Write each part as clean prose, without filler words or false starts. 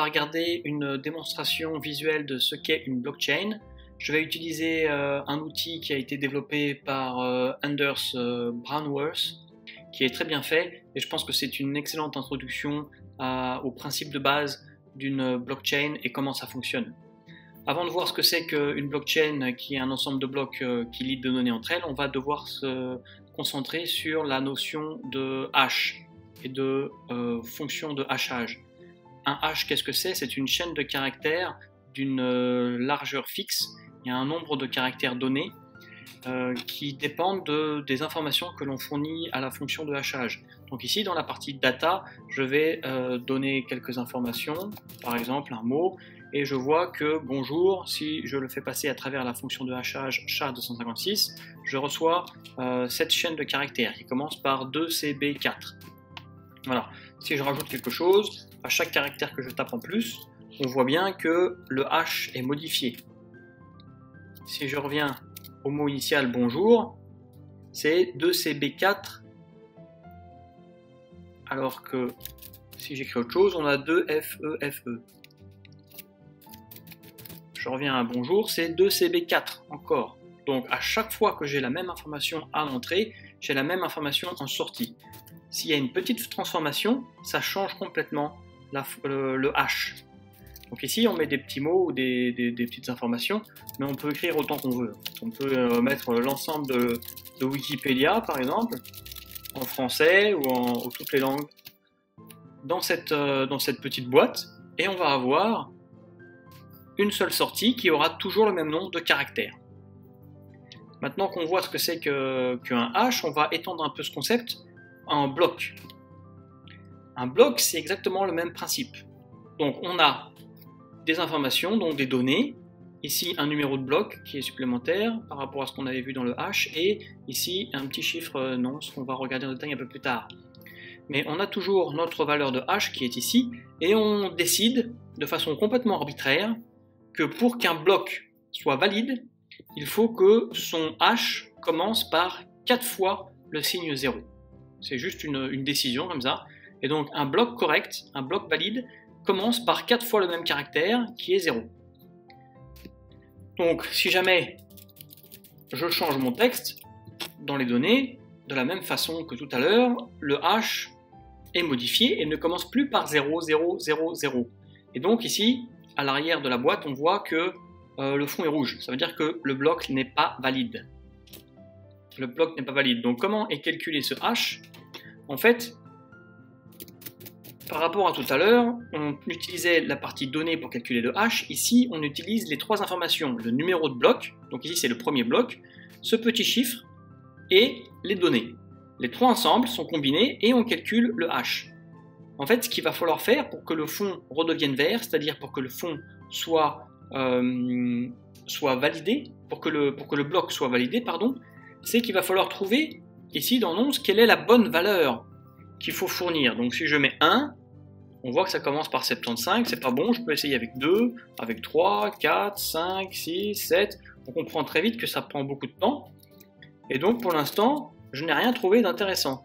regarder une démonstration visuelle de ce qu'est une blockchain. Je vais utiliser un outil qui a été développé par Anders Brownworth, qui est très bien fait, et je pense que c'est une excellente introduction au principe de base d'une blockchain et comment ça fonctionne. Avant de voir ce que c'est qu'une blockchain, qui est un ensemble de blocs qui lient de données entre elles, on va devoir se concentrer sur la notion de hash et de fonction de hachage. Un hash, qu'est-ce que c'est? C'est une chaîne de caractères d'une largeur fixe. Il y a un nombre de caractères donnés qui dépendent des informations que l'on fournit à la fonction de hachage. Donc ici, dans la partie data, je vais donner quelques informations, par exemple un mot, et je vois que bonjour, si je le fais passer à travers la fonction de hachage SHA-256, je reçois cette chaîne de caractères qui commence par 2CB4. Voilà. Si je rajoute quelque chose, à chaque caractère que je tape en plus, on voit bien que le hash est modifié. Si je reviens au mot initial bonjour, c'est 2CB4, alors que si j'écris autre chose, on a 2FEFE. Je reviens à bonjour, c'est 2CB4 encore. Donc à chaque fois que j'ai la même information à l'entrée, j'ai la même information en sortie. S'il y a une petite transformation, ça change complètement le hash. Donc ici, on met des petits mots ou des petites informations, mais on peut écrire autant qu'on veut. On peut mettre l'ensemble de Wikipédia, par exemple, en français ou en toutes les langues, dans cette petite boîte, et on va avoir une seule sortie qui aura toujours le même nombre de caractères. Maintenant qu'on voit ce que c'est qu'un hash, on va étendre un peu ce concept en bloc. Un bloc, c'est exactement le même principe. Donc on a des informations, donc des données, ici un numéro de bloc qui est supplémentaire par rapport à ce qu'on avait vu dans le hash, et ici un petit chiffre nonce qu'on va regarder en détail un peu plus tard. Mais on a toujours notre valeur de hash qui est ici, et on décide de façon complètement arbitraire que pour qu'un bloc soit valide, il faut que son hash commence par 4 fois le signe 0. C'est juste une décision comme ça. Et donc un bloc correct, un bloc valide, commence par 4 fois le même caractère qui est 0. Donc si jamais je change mon texte dans les données, de la même façon que tout à l'heure, le hash est modifié et ne commence plus par 0, 0, 0, 0. Et donc ici, à l'arrière de la boîte, on voit que le fond est rouge. Ça veut dire que le bloc n'est pas valide. Le bloc n'est pas valide. Donc comment est calculé ce hash? En fait, par rapport à tout à l'heure, on utilisait la partie données pour calculer le hash. Ici, on utilise les trois informations. Le numéro de bloc, donc ici c'est le premier bloc, ce petit chiffre et les données. Les trois ensemble sont combinés et on calcule le hash. En fait, ce qu'il va falloir faire pour que le fond redevienne vert, c'est-à-dire pour que le fond soit validé, pour que le bloc soit validé, pardon, c'est qu'il va falloir trouver ici dans nonce quelle est la bonne valeur qu'il faut fournir. Donc si je mets 1, on voit que ça commence par 75, c'est pas bon, je peux essayer avec 2, avec 3, 4, 5, 6, 7. On comprend très vite que ça prend beaucoup de temps. Et donc pour l'instant, je n'ai rien trouvé d'intéressant.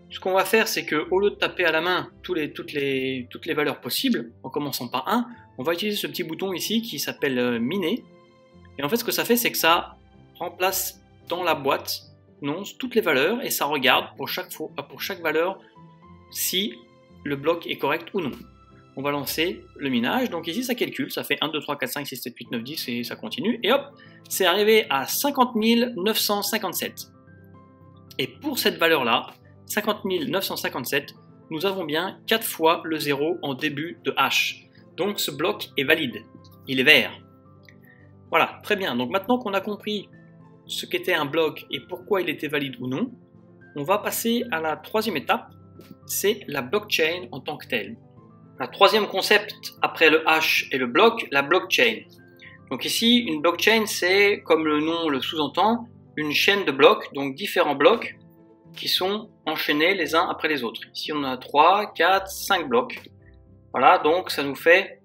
Ce qu'on va faire, c'est qu'au lieu de taper à la main toutes les valeurs possibles, en commençant par 1, on va utiliser ce petit bouton ici qui s'appelle miner. Et en fait, ce que ça fait, c'est que ça remplace dans la boîte nonce toutes les valeurs et ça regarde pour chaque valeur si le bloc est correct ou non. On va lancer le minage, donc ici ça calcule, ça fait 1, 2, 3, 4, 5, 6, 7, 8, 9, 10 et ça continue, et hop, c'est arrivé à 50 957. Et pour cette valeur-là, 50 957, nous avons bien 4 fois le 0 en début de hash. Donc ce bloc est valide, il est vert. Voilà, très bien, donc maintenant qu'on a compris ce qu'était un bloc et pourquoi il était valide ou non, on va passer à la troisième étape, c'est la blockchain en tant que telle. Le troisième concept après le hash et le bloc, la blockchain. Donc ici, une blockchain, c'est, comme le nom le sous-entend, une chaîne de blocs, donc différents blocs qui sont enchaînés les uns après les autres. Ici, on a 3, 4, 5 blocs. Voilà, donc ça nous fait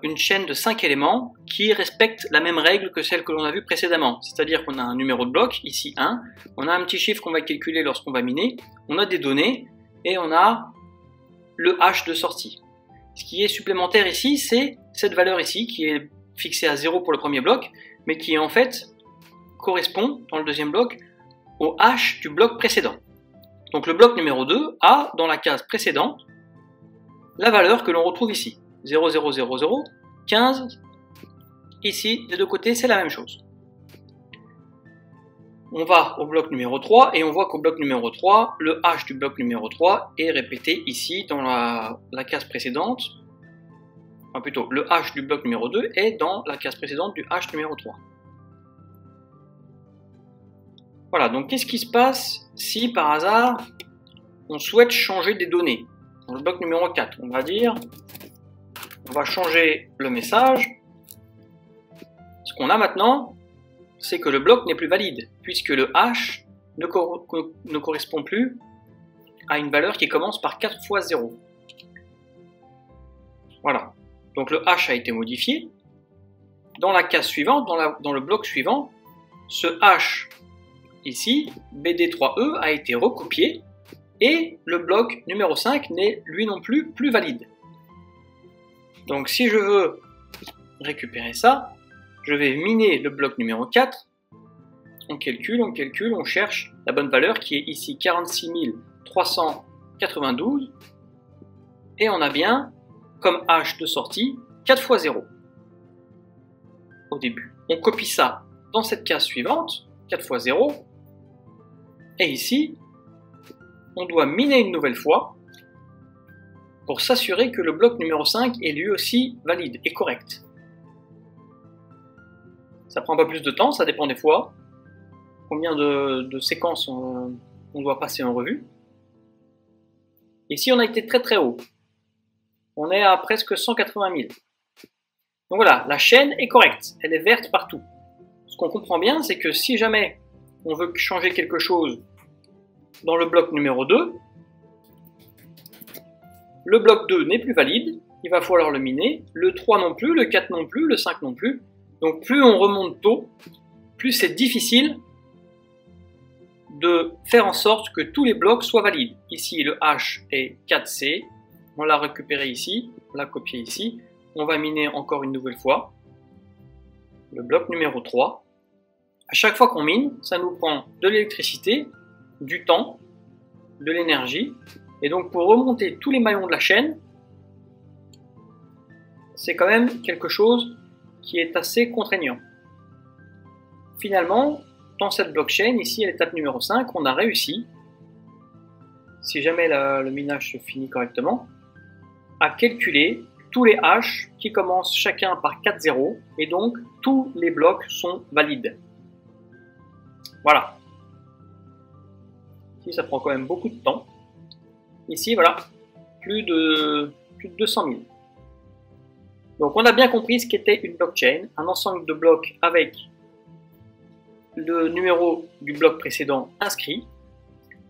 une chaîne de 5 éléments qui respectent la même règle que celle que l'on a vue précédemment. C'est-à-dire qu'on a un numéro de bloc, ici 1, on a un petit chiffre qu'on va calculer lorsqu'on va miner, on a des données et on a le hash de sortie. Ce qui est supplémentaire ici, c'est cette valeur ici, qui est fixée à 0 pour le premier bloc, mais qui en fait correspond, dans le deuxième bloc, au hash du bloc précédent. Donc le bloc numéro 2 a, dans la case précédente, la valeur que l'on retrouve ici. 0, 0, 0, 0, 15. Ici, des deux côtés, c'est la même chose. On va au bloc numéro 3 et on voit qu'au bloc numéro 3, le hash du bloc numéro 3 est répété ici dans la case précédente. Enfin plutôt, le hash du bloc numéro 2 est dans la case précédente du hash numéro 3. Voilà, donc qu'est-ce qui se passe si par hasard on souhaite changer des données? Dans le bloc numéro 4, on va dire, on va changer le message. Ce qu'on a maintenant, c'est que le bloc n'est plus valide, puisque le hash ne correspond plus à une valeur qui commence par 4 fois 0. Voilà. Donc le hash a été modifié. Dans la case suivante, dans le bloc suivant, ce hash ici, BD3E, a été recopié, et le bloc numéro 5 n'est lui non plus valide. Donc si je veux récupérer ça, je vais miner le bloc numéro 4, on calcule, on cherche la bonne valeur qui est ici 46 392, et on a bien, comme hash de sortie, 4 fois 0 au début. On copie ça dans cette case suivante, 4 fois 0, et ici, on doit miner une nouvelle fois pour s'assurer que le bloc numéro 5 est lui aussi valide et correct. Ça prend pas plus de temps, ça dépend des fois, combien de séquences on doit passer en revue. Ici, on a été très très haut. On est à presque 180 000. Donc voilà, la chaîne est correcte, elle est verte partout. Ce qu'on comprend bien, c'est que si jamais on veut changer quelque chose dans le bloc numéro 2, le bloc 2 n'est plus valide, il va falloir le miner, le 3 non plus, le 4 non plus, le 5 non plus. Donc plus on remonte tôt, plus c'est difficile de faire en sorte que tous les blocs soient valides. Ici le hash est 4C, on l'a récupéré ici, on l'a copié ici, on va miner encore une nouvelle fois le bloc numéro 3. À chaque fois qu'on mine, ça nous prend de l'électricité, du temps, de l'énergie, et donc pour remonter tous les maillons de la chaîne, c'est quand même quelque chose qui est assez contraignant. Finalement, dans cette blockchain, ici à l'étape numéro 5, on a réussi, si jamais le minage se finit correctement, à calculer tous les hash qui commencent chacun par 4 zéros, et donc tous les blocs sont valides. Voilà. Ici, ça prend quand même beaucoup de temps. Ici, voilà, plus de 200 000. Donc on a bien compris ce qu'était une blockchain, un ensemble de blocs avec le numéro du bloc précédent inscrit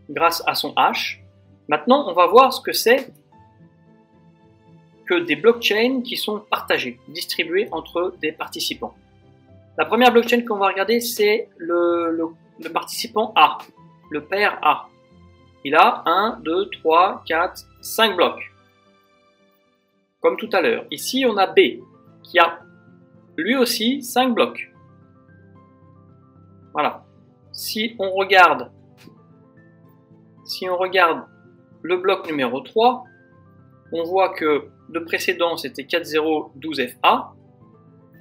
grâce à son hash. Maintenant on va voir ce que c'est que des blockchains qui sont partagées, distribuées entre des participants. La première blockchain qu'on va regarder, c'est le participant A, le pair A. Il a 1, 2, 3, 4, 5 blocs. Comme tout à l'heure. Ici, on a B, qui a lui aussi 5 blocs. Voilà. Si on regarde le bloc numéro 3, on voit que le précédent, c'était 4012FA.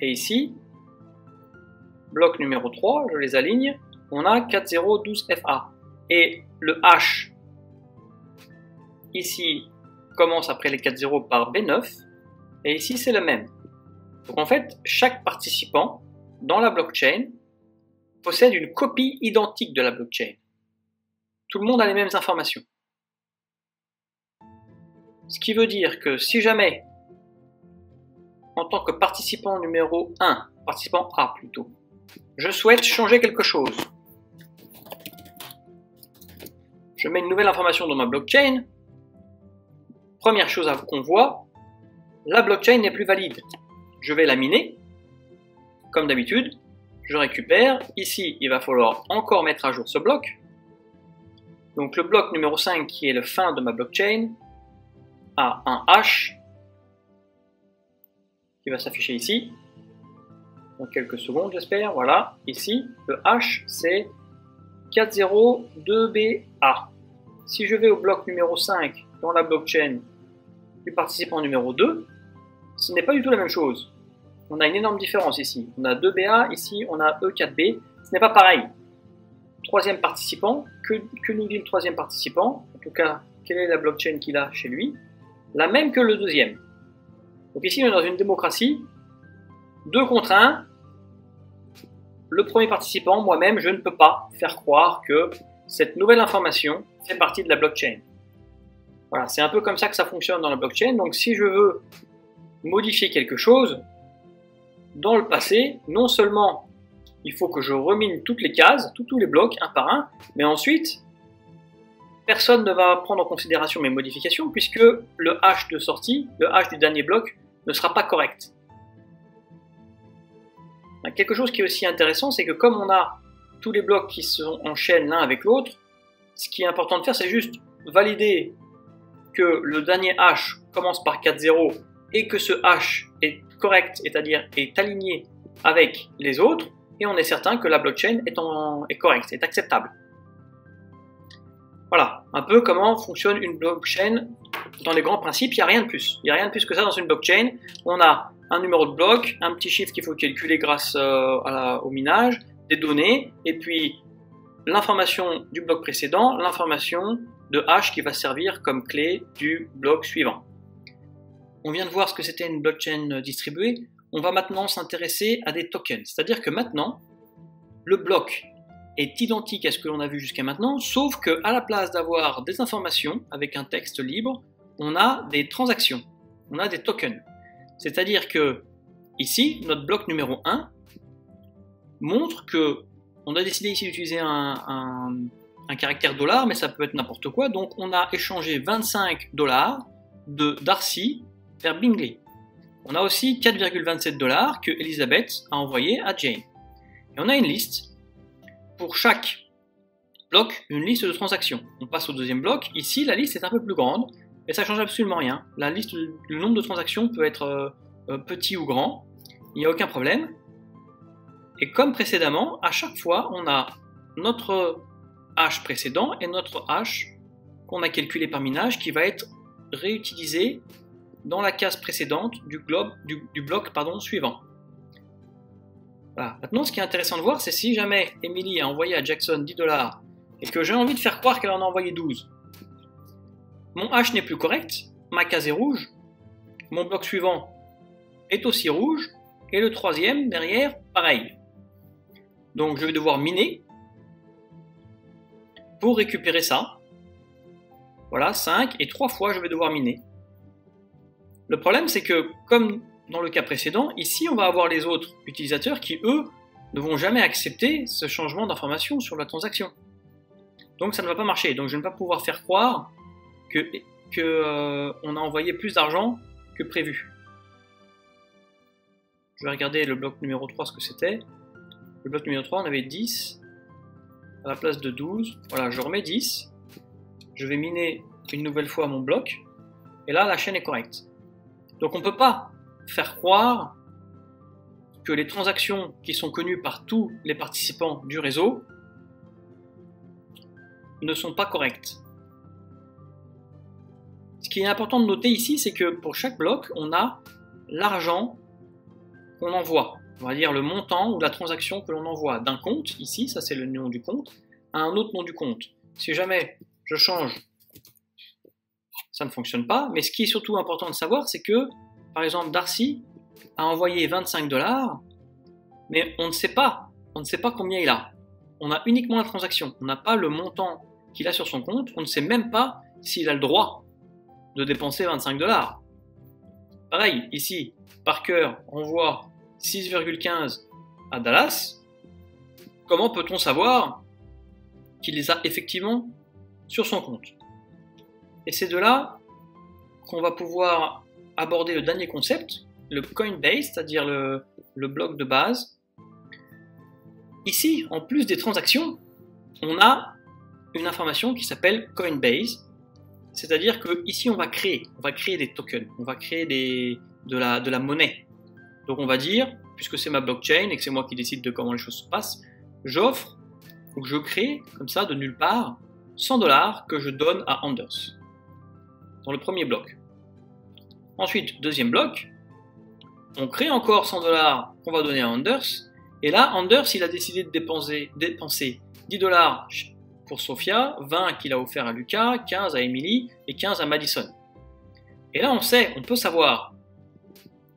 Et ici, bloc numéro 3, je les aligne, on a 4012FA. Et le hash, ici, commence après les 4 zéros par B9, et ici c'est le même. Donc en fait, chaque participant dans la blockchain possède une copie identique de la blockchain. Tout le monde a les mêmes informations. Ce qui veut dire que si jamais, en tant que participant numéro 1, participant A plutôt, je souhaite changer quelque chose, je mets une nouvelle information dans ma blockchain. Première chose qu'on voit, la blockchain n'est plus valide. Je vais la miner, comme d'habitude, je récupère. Ici, il va falloir encore mettre à jour ce bloc. Donc le bloc numéro 5, qui est le fin de ma blockchain, a un hash qui va s'afficher ici. Dans quelques secondes, j'espère. Voilà, ici, le hash, c'est 402BA. Si je vais au bloc numéro 5 dans la blockchain du participant numéro 2, ce n'est pas du tout la même chose. On a une énorme différence ici. On a 2BA, ici on a E4B. Ce n'est pas pareil. Troisième participant, que nous dit le troisième participant? En tout cas, quelle est la blockchain qu'il a chez lui? La même que le deuxième. Donc ici, on est dans une démocratie. 2 contre 1. Le premier participant, moi-même, je ne peux pas faire croire que cette nouvelle information fait partie de la blockchain. Voilà, c'est un peu comme ça que ça fonctionne dans la blockchain. Donc si je veux modifier quelque chose, dans le passé, non seulement il faut que je remine toutes les cases, tous les blocs, un par un, mais ensuite, personne ne va prendre en considération mes modifications puisque le hash de sortie, le hash du dernier bloc, ne sera pas correct. Quelque chose qui est aussi intéressant, c'est que comme on a tous les blocs qui sont en chaîne l'un avec l'autre, ce qui est important de faire, c'est juste valider que le dernier hash commence par 4,0 et que ce hash est correct, c'est-à-dire est aligné avec les autres, et on est certain que la blockchain est correcte, est acceptable. Voilà, un peu comment fonctionne une blockchain dans les grands principes, il n'y a rien de plus. Il n'y a rien de plus que ça dans une blockchain. On a un numéro de bloc, un petit chiffre qu'il faut calculer grâce au minage, des données, et puis l'information du bloc précédent, l'information de hash qui va servir comme clé du bloc suivant. On vient de voir ce que c'était une blockchain distribuée. On va maintenant s'intéresser à des tokens. C'est-à-dire que maintenant, le bloc est identique à ce que l'on a vu jusqu'à maintenant, sauf qu'à la place d'avoir des informations avec un texte libre, on a des transactions, on a des tokens. C'est-à-dire que ici, notre bloc numéro 1 montre que on a décidé ici d'utiliser un caractère $, mais ça peut être n'importe quoi. Donc on a échangé 25 $ de Darcy vers Bingley. On a aussi 4,27 $ que Elisabeth a envoyé à Jane. Et on a une liste. Pour chaque bloc, une liste de transactions. On passe au deuxième bloc. Ici, la liste est un peu plus grande, mais ça ne change absolument rien. La liste, le nombre de transactions peut être petit ou grand. Il n'y a aucun problème. Et comme précédemment, à chaque fois, on a notre hash précédent et notre hash qu'on a calculé par minage qui va être réutilisé dans la case précédente du bloc suivant. Voilà. Maintenant, ce qui est intéressant de voir, c'est si jamais Emily a envoyé à Jackson 10 $ et que j'ai envie de faire croire qu'elle en a envoyé 12. Mon hash n'est plus correct, ma case est rouge, mon bloc suivant est aussi rouge, et le troisième derrière, pareil. Donc je vais devoir miner pour récupérer ça. Voilà, 5, et 3 fois je vais devoir miner. Le problème, c'est que, comme dans le cas précédent, ici on va avoir les autres utilisateurs qui, eux, ne vont jamais accepter ce changement d'information sur la transaction. Donc ça ne va pas marcher, donc je ne vais pas pouvoir faire croire qu'on a envoyé plus d'argent que prévu. Je vais regarder le bloc numéro 3 ce que c'était. Le bloc numéro 3, on avait 10 à la place de 12. Voilà, je remets 10. Je vais miner une nouvelle fois mon bloc. Et là, la chaîne est correcte. Donc on ne peut pas faire croire que les transactions qui sont connues par tous les participants du réseau ne sont pas correctes. Ce qui est important de noter ici, c'est que pour chaque bloc, on a l'argent qu'on envoie. On va dire le montant ou la transaction que l'on envoie d'un compte, ici, ça c'est le nom du compte, à un autre nom du compte. Si jamais je change, ça ne fonctionne pas, mais ce qui est surtout important de savoir, c'est que, par exemple, Darcy a envoyé 25 $, mais on ne sait pas combien il a. On a uniquement la transaction, on n'a pas le montant qu'il a sur son compte, on ne sait même pas s'il a le droit de dépenser 25 $. Pareil, ici, Parker envoie 6,15 à Dallas. Comment peut-on savoir qu'il les a effectivement sur son compte? Et c'est de là qu'on va pouvoir aborder le dernier concept, le Coinbase, c'est-à-dire le bloc de base. Ici, en plus des transactions, on a une information qui s'appelle Coinbase, c'est-à-dire que ici on va créer des tokens, on va créer de la monnaie. Donc on va dire, puisque c'est ma blockchain et que c'est moi qui décide de comment les choses se passent, j'offre ou que je crée comme ça de nulle part 100 $ que je donne à Anders dans le premier bloc. Ensuite, deuxième bloc, on crée encore 100 $ qu'on va donner à Anders. Et là, Anders, il a décidé de dépenser 10 $ pour Sophia, 20 qu'il a offert à Lucas, 15 à Emily et 15 à Madison. Et là, on peut savoir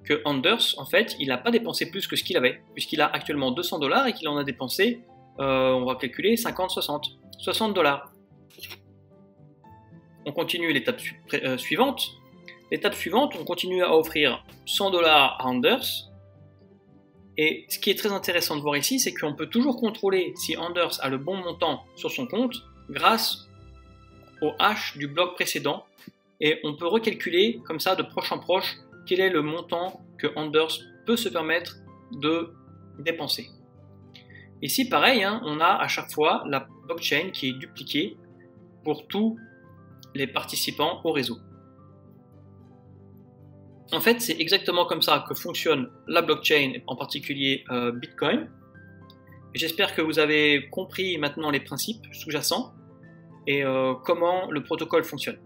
que Anders, en fait, il n'a pas dépensé plus que ce qu'il avait, puisqu'il a actuellement 200 $ et qu'il en a dépensé, on va calculer, 60 $. On continue l'étape suivante. L'étape suivante, on continue à offrir 100 $ à Anders. Et ce qui est très intéressant de voir ici, c'est qu'on peut toujours contrôler si Anders a le bon montant sur son compte grâce au hash du bloc précédent. Et on peut recalculer comme ça de proche en proche quel est le montant que Anders peut se permettre de dépenser. Ici, pareil, hein, on a à chaque fois la blockchain qui est dupliquée pour tous les participants au réseau. En fait, c'est exactement comme ça que fonctionne la blockchain, en particulier Bitcoin. J'espère que vous avez compris maintenant les principes sous-jacents et comment le protocole fonctionne.